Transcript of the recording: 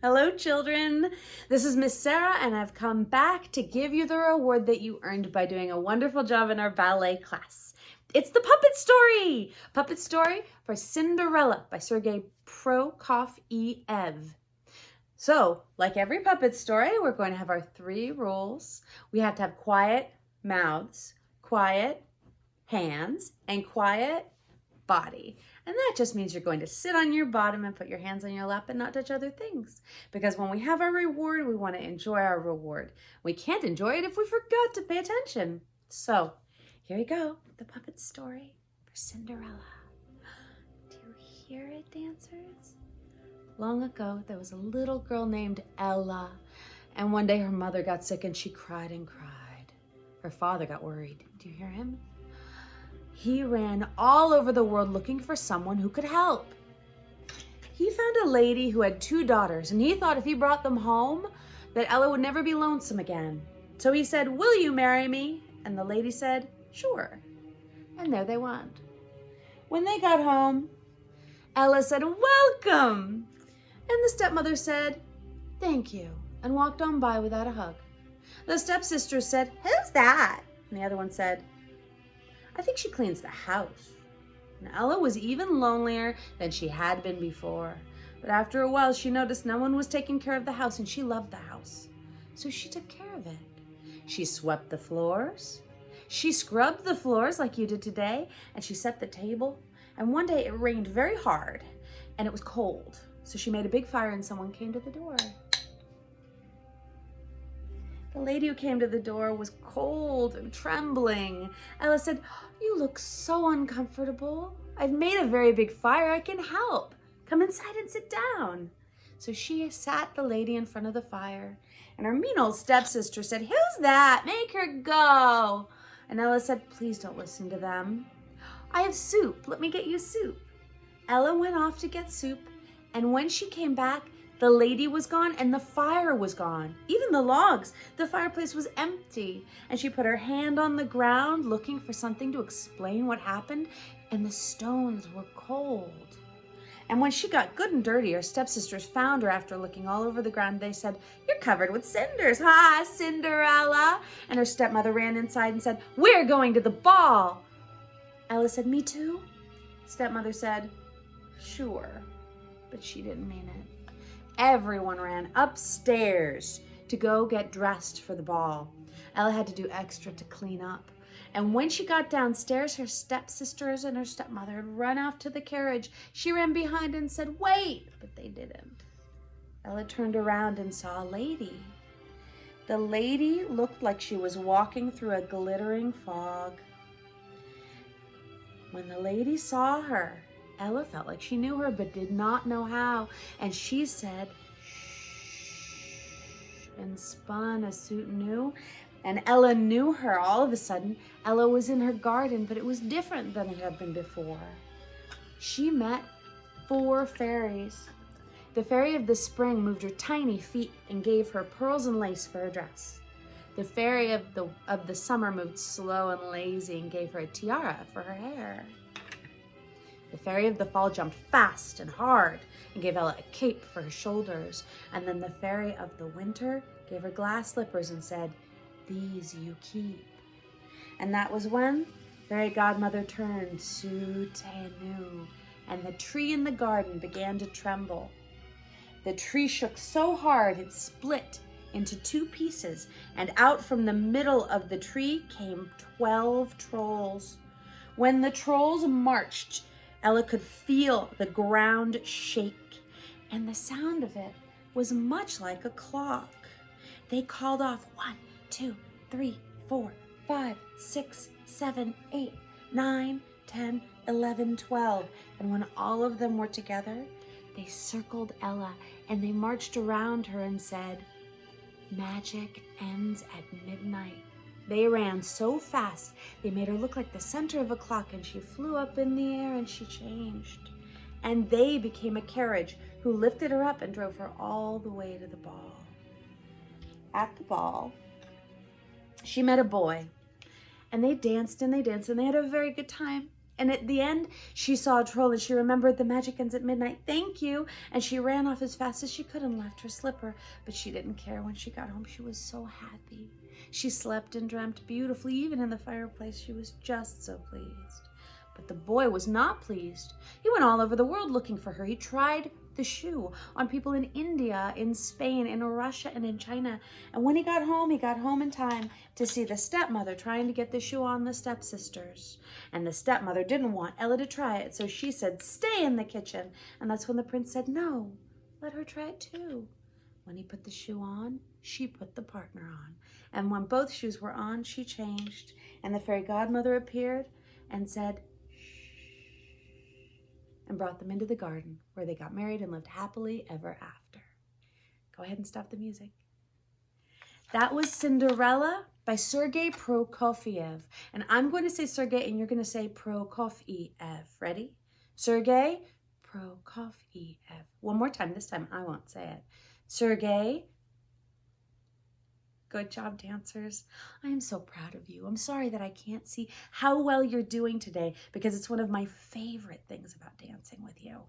Hello, children. This is Miss Sarah, and I've come back to give you the reward that you earned by doing a wonderful job in our ballet class. It's the puppet story! Puppet story for Cinderella by Sergei Prokofiev. So, like every puppet story, we're going to have our 3 rules. We have to have quiet mouths, quiet hands, and quiet body. And that just means you're going to sit on your bottom and put your hands on your lap and not touch other things. Because when we have our reward, we want to enjoy our reward. We can't enjoy it if we forgot to pay attention. So, here we go, the puppet story for Cinderella. Do you hear it, dancers? Long ago, there was a little girl named Ella. And one day her mother got sick and she cried and cried. Her father got worried. Do you hear him? He ran all over the world looking for someone who could help. He found a lady who had 2 daughters, and he thought if he brought them home, that Ella would never be lonesome again. So he said, "Will you marry me?" And the lady said, "Sure." And there they went. When they got home, Ella said, "Welcome." And the stepmother said, "Thank you," and walked on by without a hug. The stepsister said, "Who's that?" And the other one said, "I think she cleans the house." And Ella was even lonelier than she had been before. But after a while, she noticed no one was taking care of the house, and she loved the house. So she took care of it. She swept the floors. She scrubbed the floors like you did today, and she set the table. And one day it rained very hard, and it was cold. So she made a big fire, and someone came to the door. The lady who came to the door was cold and trembling. Ella said, "You look so uncomfortable. I've made a very big fire. I can help. Come inside and sit down." So she sat the lady in front of the fire. And her mean old stepsister said, "Who's that? Make her go." And Ella said, "Please don't listen to them. I have soup. Let me get you soup." Ella went off to get soup. And when she came back, the lady was gone and the fire was gone. Even the logs. The fireplace was empty. And she put her hand on the ground looking for something to explain what happened. And the stones were cold. And when she got good and dirty, her stepsisters found her after looking all over the ground. They said, "You're covered with cinders. Ha, Cinderella." And her stepmother ran inside and said, "We're going to the ball." Ella said, "Me too?" Stepmother said, "Sure." But she didn't mean it. Everyone ran upstairs to go get dressed for the ball. Ella had to do extra to clean up. And when she got downstairs, her stepsisters and her stepmother had run off to the carriage. She ran behind and said, "Wait," but they didn't. Ella turned around and saw a lady. The lady looked like she was walking through a glittering fog. When the lady saw her, Ella felt like she knew her, but did not know how. And she said, "Shh," and spun a suit new. And Ella knew her. All of a sudden, Ella was in her garden, but it was different than it had been before. She met 4 fairies. The fairy of the spring moved her tiny feet and gave her pearls and lace for her dress. The fairy of the summer moved slow and lazy and gave her a tiara for her hair. The fairy of the fall jumped fast and hard and gave Ella a cape for her shoulders. And then the fairy of the winter gave her glass slippers and said, "These you keep." And that was when fairy godmother turned Sutenu, and the tree in the garden began to tremble. The tree shook so hard it split into 2 pieces, and out from the middle of the tree came 12 trolls. When the trolls marched, Ella could feel the ground shake, and the sound of it was much like a clock. They called off 1, 2, 3, 4, 5, 6, 7, 8, 9, 10, 11, 12. And when all of them were together, they circled Ella and they marched around her and said, "Magic ends at midnight." They ran so fast, they made her look like the center of a clock, and she flew up in the air and she changed. And they became a carriage who lifted her up and drove her all the way to the ball. At the ball, she met a boy, and they danced and they danced and they had a very good time. And at the end, she saw a troll and she remembered the magic ends at midnight. Thank you. And she ran off as fast as she could and left her slipper. But she didn't care. When she got home, she was so happy. She slept and dreamt beautifully. Even in the fireplace, she was just so pleased. But the boy was not pleased. He went all over the world looking for her. He tried the shoe on people in India, in Spain, in Russia, and in China. And when he got home in time to see the stepmother trying to get the shoe on the stepsisters. And the stepmother didn't want Ella to try it, so she said, stay in the kitchen. And that's when the prince said, no, let her try it too. When he put the shoe on, she put the partner on. And when both shoes were on, she changed. And the fairy godmother appeared and said, and brought them into the garden where they got married and lived happily ever after. Go ahead and stop the music. That was Cinderella by Sergei Prokofiev. And I'm going to say Sergei and you're going to say Prokofiev. Ready? Sergei Prokofiev. One more time. This time I won't say it. Sergei. Good job, dancers. I am so proud of you. I'm sorry that I can't see how well you're doing today because it's one of my favorite things about dancing with you.